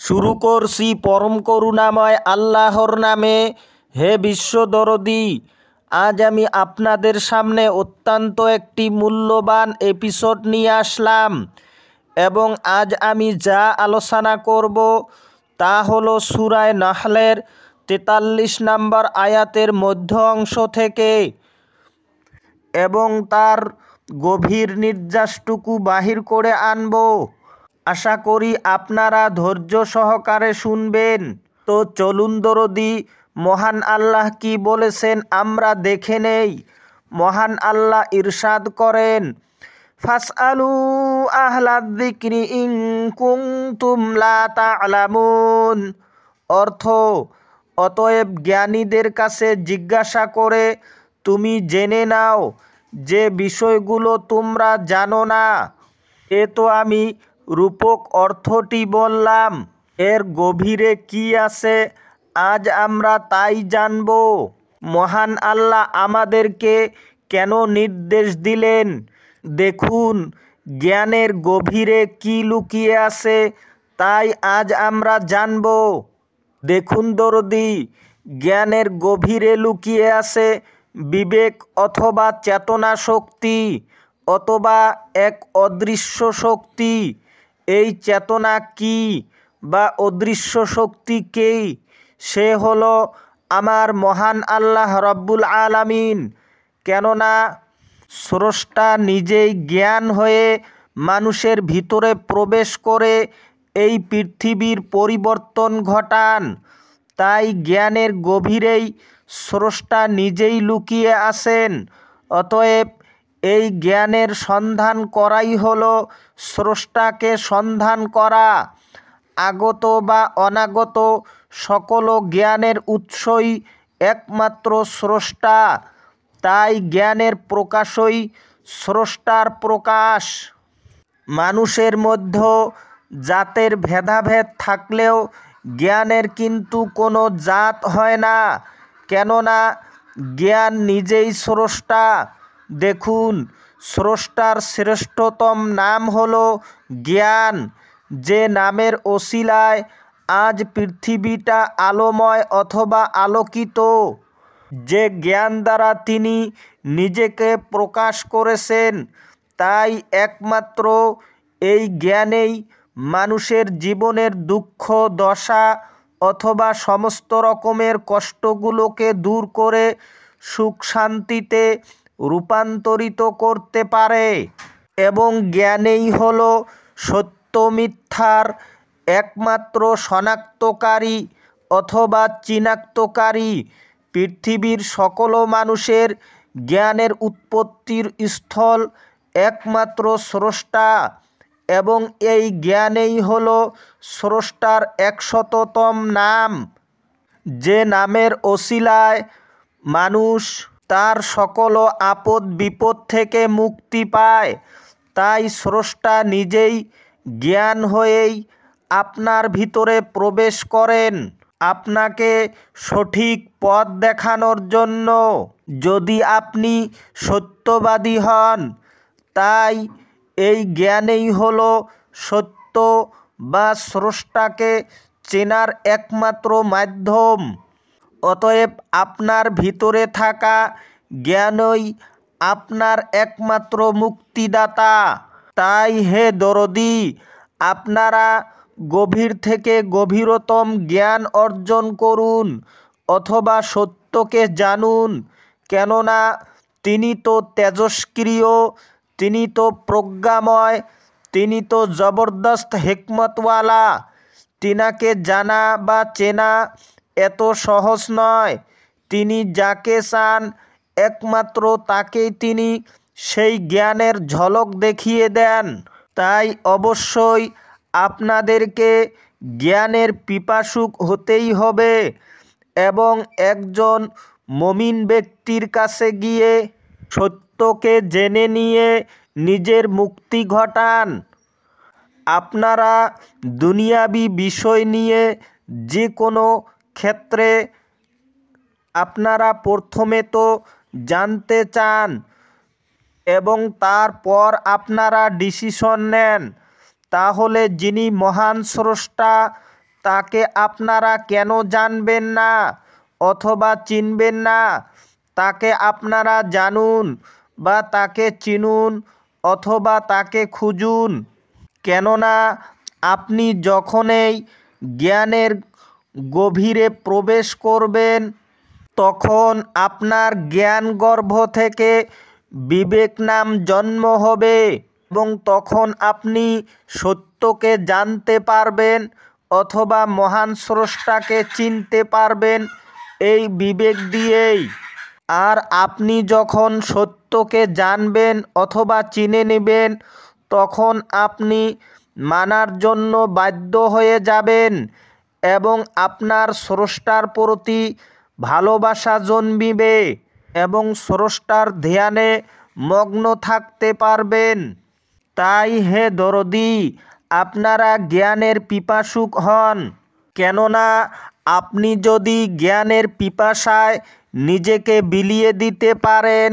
শুরু করছি পরম করুণাময় আল্লাহর নামে। হে বিশ্বদরদী, আজ আমি আপনাদের সামনে অত্যন্ত একটি মূল্যবান এপিসোড নিয়ে আসলাম এবং আজ আমি যা আলোচনা করব তা হলো সূরা নাহলের 43 নম্বর আয়াতের মধ্য অংশ থেকে এবং তার গভীর নির্যাসটুকু বাহির করে আনব। আশা করি আপনারা ধৈর্য সহকারে শুনবেন। তো চলুন দরদি, মহান আল্লাহ কি বলেছেন আমরা দেখে নেই। মহান আল্লাহ ইরশাদ করেন, ফাসআলু আহলাদ যিকরি ইন কুনতুম লা তা'লামুন। অর্থ, অতএব জ্ঞানীদের কাছে জিজ্ঞাসা করে তুমি জেনে নাও যে বিষয়গুলো তোমরা জানো না। এ তো আমি রূপক অর্থটি বললাম, এর গভীরে কি আছে আজ আমরা তাই জানব। মহান আল্লাহ আমাদেরকে কেন নির্দেশ দিলেন, দেখুন জ্ঞানের গভীরে কি লুকিয়ে আছে তাই আজ আমরা জানব। দেখুন দরদি, জ্ঞানের গভীরে লুকিয়ে আছে বিবেক অথবা চেতনা শক্তি অথবা এক অদৃশ্য শক্তি। এই চেতনা কি বা অদৃশ্য শক্তি কে? সে হলো আমার মহান আল্লাহ রব্বুল আলামিন। কেননা স্রষ্টা নিজেই জ্ঞান হয়ে মানুষের ভিতরে প্রবেশ করে এই পৃথিবীর পরিবর্তন ঘটান। তাই জ্ঞানের গভীরেই স্রষ্টা নিজেই লুকিয়ে আছেন। অতএব এই জ্ঞানের সন্ধান করাই হলো স্রষ্টাকে সন্ধান করা। আগত বা অনাগত সকল জ্ঞানের উৎসই একমাত্র স্রষ্টা। তাই জ্ঞানের প্রকাশই স্রষ্টার প্রকাশ। মানুষের মধ্যে জাতের ভেদাভেদ থাকলেও জ্ঞানের কিন্তু কোনো জাত হয় না, কেননা জ্ঞান নিজেই স্রষ্টা। দেখুন, স্রষ্টার শ্রেষ্ঠতম নাম হলো জ্ঞান, যে নামের ওসিলায় আজ পৃথিবীটা আলোময় অথবা আলোকিত। যে জ্ঞান দ্বারা তিনি নিজেকে প্রকাশ করেছেন, তাই একমাত্র এই জ্ঞানেই মানুষের জীবনের দুঃখ দশা অথবা সমস্ত রকমের কষ্টগুলোকে দূর করে সুখ শান্তিতে রূপান্তরিত করতে পারে। এবং জ্ঞানেই হলো সত্য মিথ্যার একমাত্র শনাক্তকারী অথবা চিনাক্তকারী। পৃথিবীর সকল মানুষের জ্ঞানের উৎপত্তির স্থল একমাত্র স্রষ্টা এবং এই জ্ঞানেই হলো স্রষ্টার 100তম নাম, যে নামের ওসিলায় মানুষ তার সকল আপদ বিপদ থেকে মুক্তি পায়। তাই স্রষ্টা নিজেই জ্ঞান হয়েই আপনার ভিতরে প্রবেশ করেন আপনাকে সঠিক পথ দেখানোর জন্য, যদি আপনি সত্যবাদী হন। তাই এই জ্ঞানেই হলো সত্য বা স্রষ্টাকে চেনার একমাত্র মাধ্যম। অতএব আপনার ভিতরে থাকা জ্ঞানই আপনার একমাত্র মুক্তিদাতা। তাই হে দরদি, আপনারা গভীর থেকে গভীরতম জ্ঞান অর্জন করুন অথবা সত্যকে জানুন। কেননা তিনি তো তেজস্ক্রিয়, তিনি তো প্রজ্ঞাময়, তিনি তো জবরদস্ত হিকমতওয়ালা। তিনাকে জানা বা চেনা এত সহজ নয়। তিনি যাকে চান একমাত্র তাকেই তিনি সেই জ্ঞানের ঝলক দেখিয়ে দেন। তাই অবশ্যই আপনাদেরকে জ্ঞানের পিপাসুক হতেই হবে এবং একজন মুমিন ব্যক্তির কাছে গিয়ে সত্যকে জেনে নিয়ে নিজের মুক্তি ঘটান। আপনারা দুনিয়াবি বিষয় নিয়ে যে কোনো ক্ষেত্রে আপনারা প্রথমে তো জানতে চান এবং তারপর আপনারা ডিসিশন নেন। তাহলে যিনি মহান স্রষ্টা তাকে আপনারা কেন জানবেন না অথবা চিনবেন না? তাকে আপনারা জানুন বা তাকে চিনুন অথবা তাকে খুঁজুন। কেননা আপনি যখনই জ্ঞানের গভীরে প্রবেশ করবেন তখন আপনার জ্ঞানগর্ভ থেকে বিবেক নাম জন্ম হবে এবং তখন আপনি সত্যকে জানতে পারবেন অথবা মহান স্রষ্টাকে চিনতে পারবেন এই বিবেক দিয়েই। আর আপনি যখন সত্যকে জানবেন অথবা চিনে নেবেন তখন আপনি মানার জন্য বাধ্য হয়ে যাবেন এবং আপনার স্রষ্টার প্রতি ভালোবাসা জন্মিবে এবং স্রষ্টার ধ্যানে মগ্ন থাকতে পারবেন। তাই হে দরদি, আপনারা জ্ঞানের পিপাসুক হন। কেননা আপনি যদি জ্ঞানের পিপাসায় নিজেকে বিলিয়ে দিতে পারেন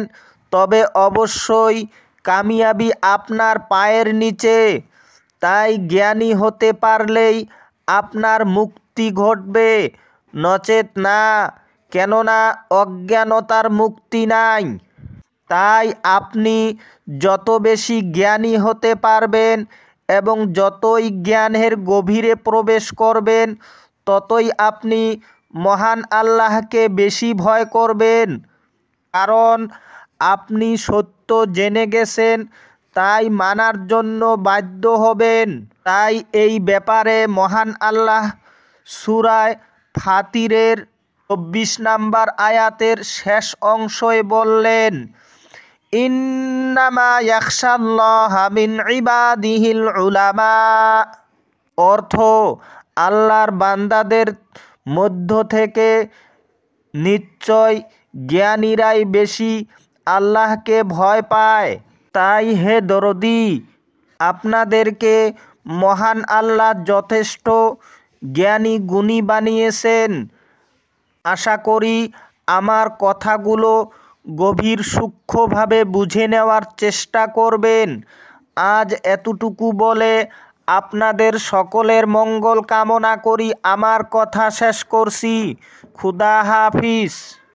তবে অবশ্যই কামিয়াবি আপনার পায়ের নিচে। তাই জ্ঞানী হতে পারলেই আপনার মুক্তি ঘটবে, নচেত না। কেননা অজ্ঞানতার মুক্তি নাই। তাই আপনি যত বেশি জ্ঞানী হতে পারবেন এবং যতই জ্ঞানের গভীরে প্রবেশ করবেন ততই আপনি মহান আল্লাহকে বেশি ভয় করবেন। কারণ আপনি সত্য জেনে গেছেন, তাই মানার জন্য বাধ্য হবেন। তাই এই ব্যাপারে মহান আল্লাহ সূরা ফাতিরের ২৪ নম্বর আয়াতের শেষ অংশে বললেন, ইন্নামা ইয়াখশাল্লাহা মিন ইবাদিহিল উলামা। অর্থ, আল্লাহর বান্দাদের মধ্য থেকে নিশ্চয় জ্ঞানীরাই বেশি আল্লাহকে ভয় পায়। তাই হে দরদি, আপনাদেরকে মহান আল্লাহ যথেষ্ট জ্ঞানী গুণী বানিয়েছেন। আশা করি আমার কথাগুলো গভীর সূক্ষ্মভাবে বুঝে নেওয়ার চেষ্টা করবেন। আজ এতটুকু বলে আপনাদের সকলের মঙ্গল কামনা করি আমার কথা শেষ করছি। খুদা হাফিজ।